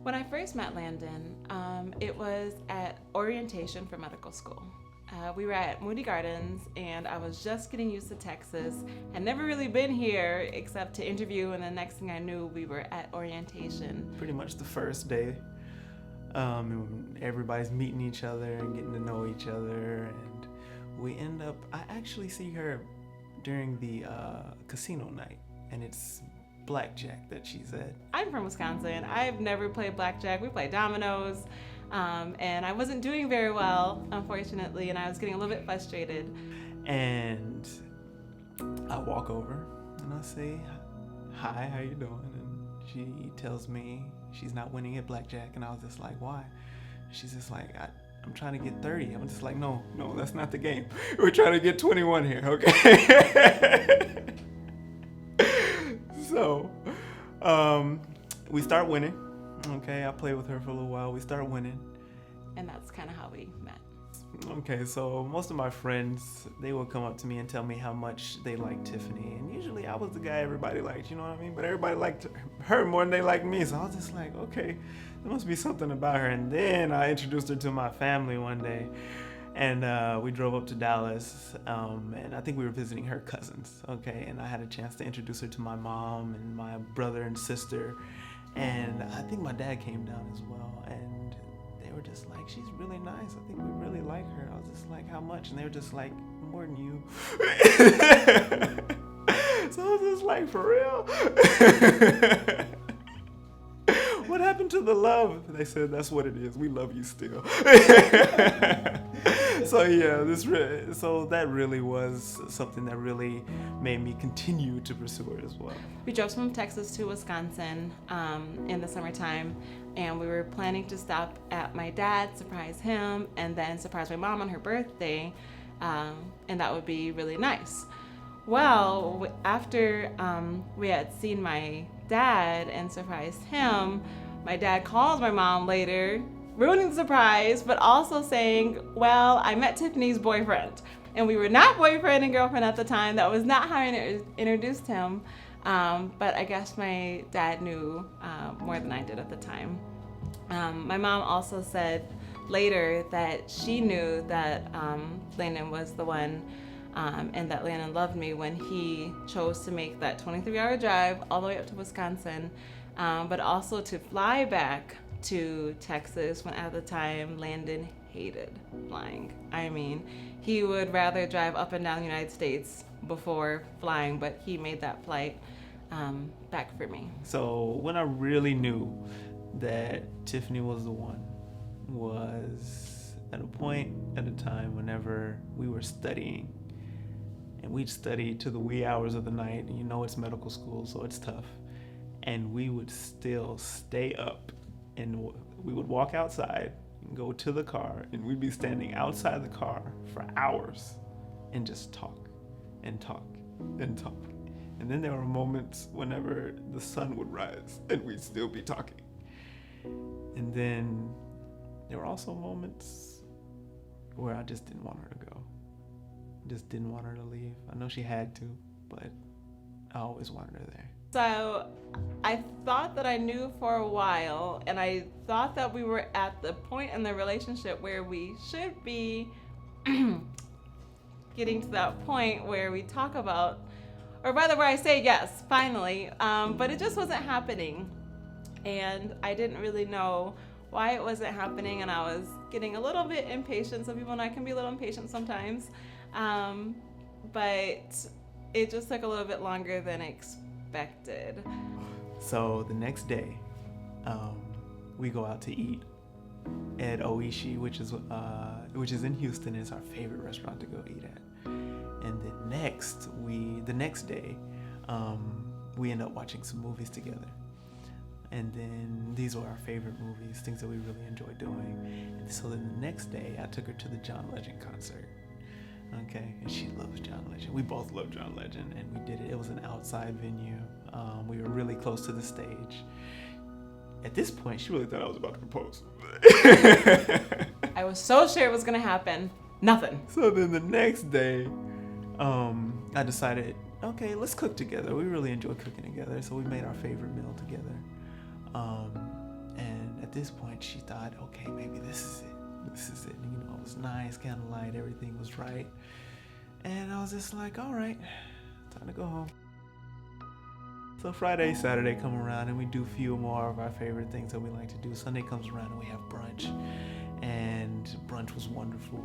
When I first met Landon, it was at orientation for medical school. We were at Moody Gardens, and I was just getting used to Texas. I'd never really been here except to interview, and the next thing I knew, we were at orientation. Pretty much the first day, and everybody's meeting each other and getting to know each other, and we end up, I actually see her during the casino night, and it's blackjack that she's at. I'm from Wisconsin. I've never played blackjack. We play dominoes. And I wasn't doing very well, unfortunately, and I was getting a little bit frustrated. And I walk over and I say, "Hi, how you doing?" And she tells me she's not winning at blackjack, and I was just like, "Why?" She's just like, I'm trying to get 30. I'm just like, no, that's not the game. We're trying to get 21 here, okay? So, we start winning. Okay, I played with her for a little while. We start winning. And that's kind of how we met. Okay, so most of my friends, they would come up to me and tell me how much they liked Tiffany. And usually I was the guy everybody liked, you know what I mean? But everybody liked her more than they liked me. So I was just like, okay, there must be something about her. And then I introduced her to my family one day. And we drove up to Dallas, and I think we were visiting her cousins, okay? And I had a chance to introduce her to my mom and my brother and sister. And I think my dad came down as well, and they were just like, she's really nice. I think we really like her. I was just like, how much? And they were just like, more than you. So I was just like, for real? What happened to the love? They said, that's what it is. We love you still. So yeah, so that really was something that really made me continue to pursue it as well. We drove from Texas to Wisconsin in the summertime, and we were planning to stop at my dad, surprise him, and then surprise my mom on her birthday, and that would be really nice. Well, after we had seen my dad and surprised him, my dad calls my mom later, ruining the surprise, but also saying, well, I met Tiffany's boyfriend. And we were not boyfriend and girlfriend at the time. That was not how I introduced him. But I guess my dad knew more than I did at the time. My mom also said later that she knew that Landon was the one, and that Landon loved me when he chose to make that 23-hour drive all the way up to Wisconsin, but also to fly back to Texas when at the time Landon hated flying. I mean, he would rather drive up and down the United States before flying, but he made that flight back for me. So when I really knew that Tiffany was the one was at a point at a time whenever we were studying, and we'd study to the wee hours of the night, and you know it's medical school, so it's tough, and we would still stay up, and we would walk outside and go to the car, and we'd be standing outside the car for hours and just talk and talk and talk. And then there were moments whenever the sun would rise and we'd still be talking. And then there were also moments where I just didn't want her to go. Just didn't want her to leave. I know she had to, but I always wanted her there. So I thought that I knew for a while, and I thought that we were at the point in the relationship where we should be getting to that point where we talk about, or rather where I say yes, finally, but it just wasn't happening. And I didn't really know why it wasn't happening, and I was getting a little bit impatient. Some people know I can be a little impatient sometimes, but it just took a little bit longer than expected. So the next day, we go out to eat at Oishi, which is in Houston. It's our favorite restaurant to go eat at. And the next day, we end up watching some movies together. And then these were our favorite movies, things that we really enjoy doing. And so then the next day, I took her to the John Legend concert. Okay, and she loves John Legend. We both love John Legend, and we did it. It was an outside venue. We were really close to the stage. At this point, she really thought I was about to propose. I was so sure it was gonna happen. Nothing. So then the next day, I decided, okay, let's cook together. We really enjoy cooking together, so we made our favorite meal together. And this point, she thought, okay, maybe this is it. This is it. You know, it was nice, candlelight, everything was right. And I was just like, all right, time to go home. So Friday, Saturday come around and we do a few more of our favorite things that we like to do. Sunday comes around and we have brunch. And brunch was wonderful.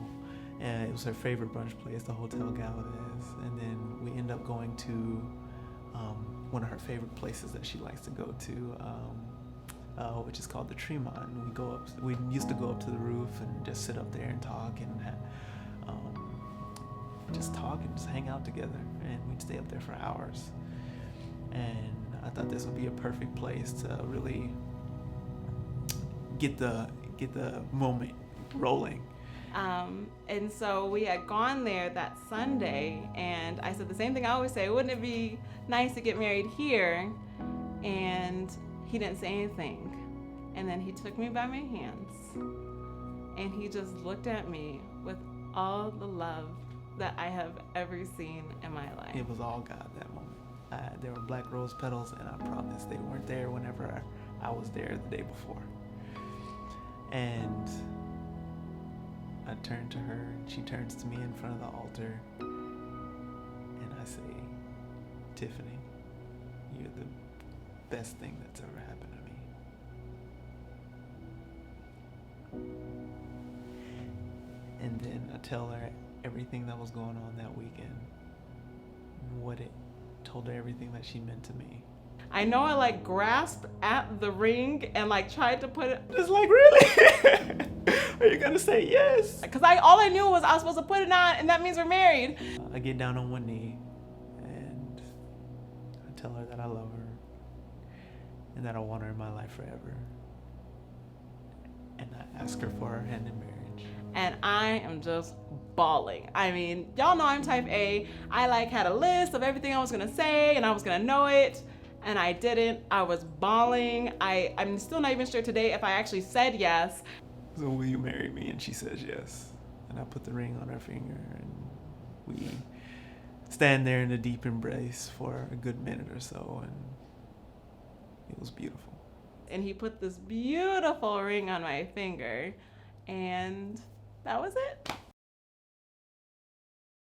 And it was her favorite brunch place, the Hotel Galvez. And then we end up going to one of her favorite places that she likes to go to, which is called the Tremont. We used to go up to the roof and just sit up there and talk and just talk and just hang out together. And we'd stay up there for hours. And I thought this would be a perfect place to really get the moment rolling. And so we had gone there that Sunday, and I said the same thing I always say, wouldn't it be nice to get married here? And he didn't say anything. And then he took me by my hands, and he just looked at me with all the love that I have ever seen in my life. It was all God that moment. There were black rose petals, and I promise they weren't there whenever I was there the day before. And I turned to her, and she turns to me in front of the altar, and I say, Tiffany, you're the best thing that's ever happened to me. And then I tell her everything that was going on that weekend, told her everything that she meant to me. I know I like grasped at the ring and like tried to put it. Just like, really? Are you gonna say yes? Because all I knew was I was supposed to put it on, and that means we're married. I get down on one knee and I tell her that I love her and that I want her in my life forever. And I ask her for her hand in marriage. And I am just bawling. I mean, y'all know I'm type A. I had a list of everything I was gonna say, and I was gonna know it. And I didn't. I was bawling. I'm still not even sure today if I actually said yes. So will you marry me? And she says yes. And I put the ring on her finger, and we stand there in a deep embrace for a good minute or so, and it was beautiful. And he put this beautiful ring on my finger, and that was it.